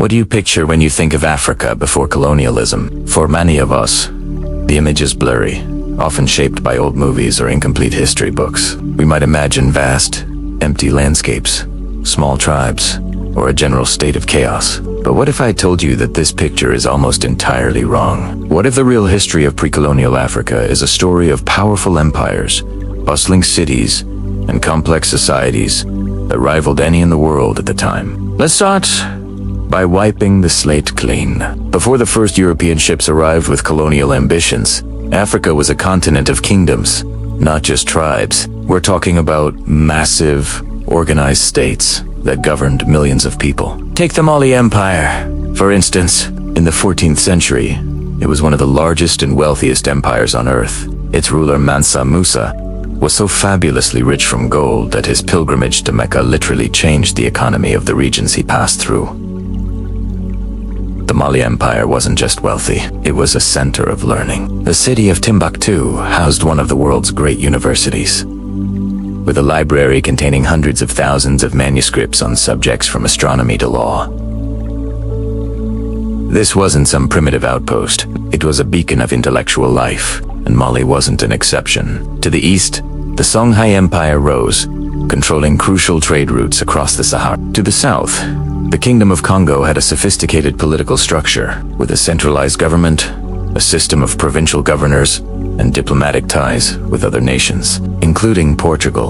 What do you picture when you think of Africa before colonialism? For many of us, the image is blurry, often shaped by old movies or incomplete history books. We might imagine vast, empty landscapes, small tribes, or a general state of chaos. But what if I told you that this picture is almost entirely wrong? What if the real history of pre-colonial Africa is a story of powerful empires, bustling cities, and complex societies that rivaled any in the world at the time? Let's start by wiping the slate clean. Before the first European ships arrived with colonial ambitions, Africa was a continent of kingdoms, not just tribes. We're talking about massive, organized states that governed millions of people. Take the Mali Empire, for instance. In the 14th century, it was one of the largest and wealthiest empires on earth. Its ruler Mansa Musa was so fabulously rich from gold that his pilgrimage to Mecca literally changed the economy of the regions he passed through. The Mali Empire wasn't just wealthy, it was a center of learning. The city of Timbuktu housed one of the world's great universities, with a library containing hundreds of thousands of manuscripts on subjects from astronomy to law. This wasn't some primitive outpost, it was a beacon of intellectual life, and Mali wasn't an exception. To the east, the Songhai Empire rose, controlling crucial trade routes across the Sahara. To the south, the Kingdom of Congo had a sophisticated political structure, with a centralized government, a system of provincial governors, and diplomatic ties with other nations, including Portugal.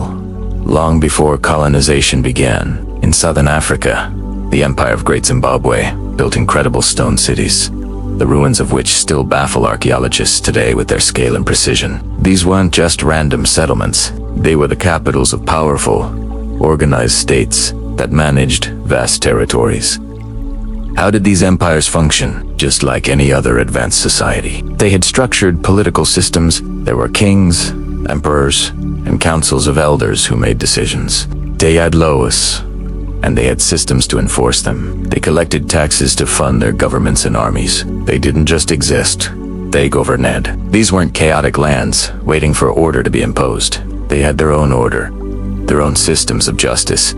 Long before colonization began, in southern Africa, the Empire of Great Zimbabwe built incredible stone cities, the ruins of which still baffle archaeologists today with their scale and precision. These weren't just random settlements, they were the capitals of powerful, organized states that managed vast territories. How did these empires function? Just like any other advanced society. They had structured political systems. There were kings, emperors, and councils of elders who made decisions. They had laws, and they had systems to enforce them. They collected taxes to fund their governments and armies. They didn't just exist, they governed. These weren't chaotic lands, waiting for order to be imposed. They had their own order, their own systems of justice,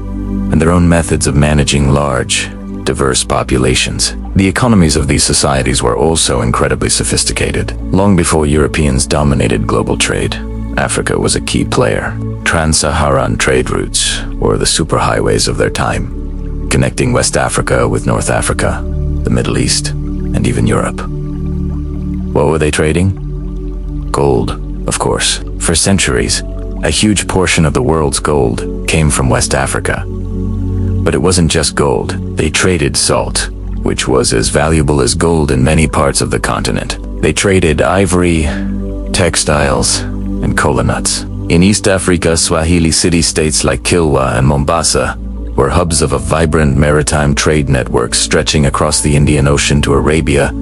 and their own methods of managing large, diverse populations. The economies of these societies were also incredibly sophisticated. Long before Europeans dominated global trade, Africa was a key player. Trans-Saharan trade routes, or the superhighways of their time, connecting West Africa with North Africa, the Middle East, and even Europe. What were they trading? Gold, of course. For centuries, a huge portion of the world's gold came from West Africa. But it wasn't just gold. They traded salt, which was as valuable as gold in many parts of the continent. They traded ivory, textiles, and kola nuts. In East Africa, Swahili city-states like Kilwa and Mombasa were hubs of a vibrant maritime trade network stretching across the Indian Ocean to Arabia,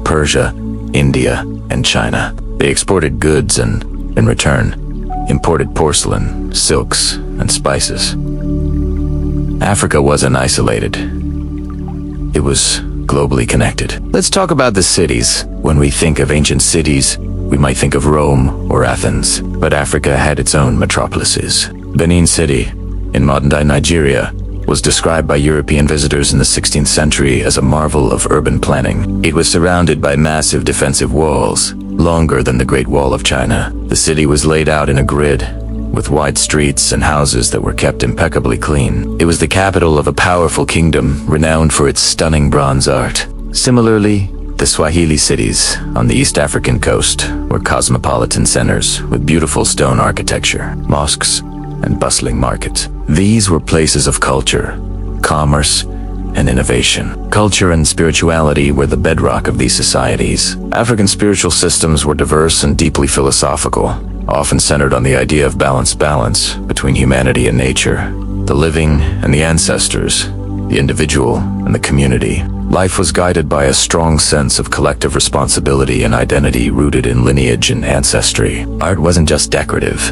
Persia, India, and China. They exported goods and, in return, imported porcelain, silks, and spices. Africa wasn't isolated. It was globally connected. Let's talk about the cities. When we think of ancient cities, we might think of Rome or Athens, but Africa had its own metropolises. Benin City, in modern-day Nigeria, was described by European visitors in the 16th century as a marvel of urban planning. It was surrounded by massive defensive walls, longer than the Great Wall of China. The city was laid out in a grid, with wide streets and houses that were kept impeccably clean. It was the capital of a powerful kingdom, renowned for its stunning bronze art. Similarly, the Swahili cities on the East African coast were cosmopolitan centers with beautiful stone architecture, mosques, and bustling markets. These were places of culture, commerce, and innovation. Culture and spirituality were the bedrock of these societies. African spiritual systems were diverse and deeply philosophical, often centered on the idea of balance between humanity and nature, the living and the ancestors, the individual and the community. Life was guided by a strong sense of collective responsibility and identity rooted in lineage and ancestry. Art wasn't just decorative.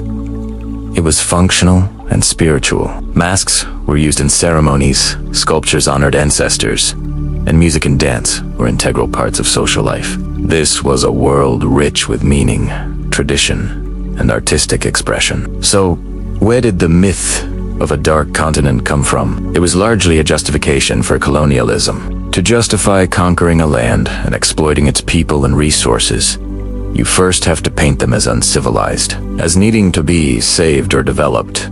It was functional and spiritual. Masks were used in ceremonies, sculptures honored ancestors, and music and dance were integral parts of social life. This was a world rich with meaning, tradition, and artistic expression. So, where did the myth of a dark continent come from? It was largely a justification for colonialism. To justify conquering a land and exploiting its people and resources, you first have to paint them as uncivilized, as needing to be saved or developed.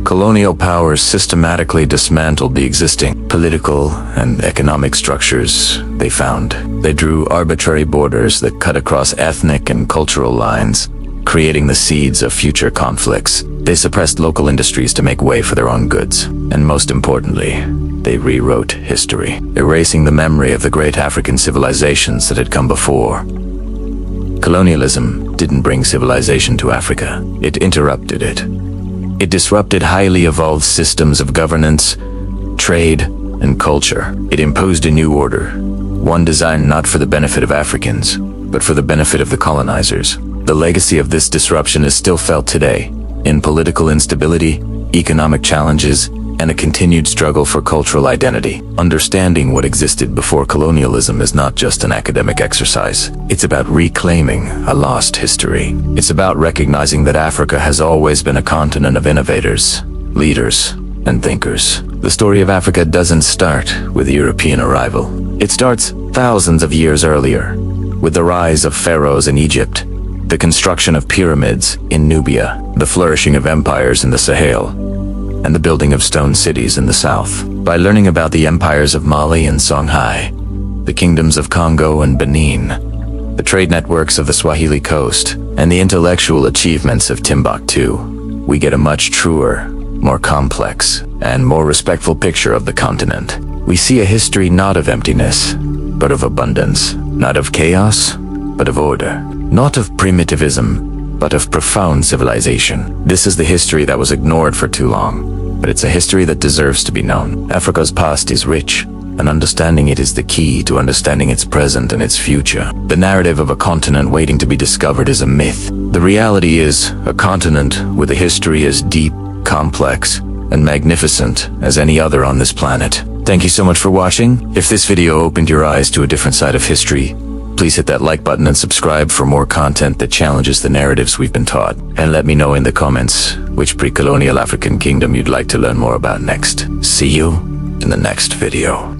Colonial powers systematically dismantled the existing political and economic structures they found. They drew arbitrary borders that cut across ethnic and cultural lines, creating the seeds of future conflicts. They suppressed local industries to make way for their own goods. And most importantly, they rewrote history, erasing the memory of the great African civilizations that had come before. Colonialism didn't bring civilization to Africa. It interrupted it. It disrupted highly evolved systems of governance, trade, and culture. It imposed a new order, one designed not for the benefit of Africans, but for the benefit of the colonizers. The legacy of this disruption is still felt today, in political instability, economic challenges, and a continued struggle for cultural identity. Understanding what existed before colonialism is not just an academic exercise. It's about reclaiming a lost history. It's about recognizing that Africa has always been a continent of innovators, leaders, and thinkers. The story of Africa doesn't start with European arrival. It starts thousands of years earlier, with the rise of pharaohs in Egypt, the construction of pyramids in Nubia, the flourishing of empires in the Sahel, and the building of stone cities in the south. By learning about the empires of Mali and Songhai, the kingdoms of Congo and Benin, the trade networks of the Swahili coast, and the intellectual achievements of Timbuktu, we get a much truer, more complex, and more respectful picture of the continent. We see a history not of emptiness, but of abundance, not of chaos, but of order, not of primitivism, but of profound civilization. This is the history that was ignored for too long, but it's a history that deserves to be known. Africa's past is rich, and understanding it is the key to understanding its present and its future. The narrative of a continent waiting to be discovered is a myth. The reality is a continent with a history as deep, complex, and magnificent as any other on this planet. Thank you so much for watching. If this video opened your eyes to a different side of history, please hit that like button and subscribe for more content that challenges the narratives we've been taught. And let me know in the comments which pre-colonial African kingdom you'd like to learn more about next. See you in the next video.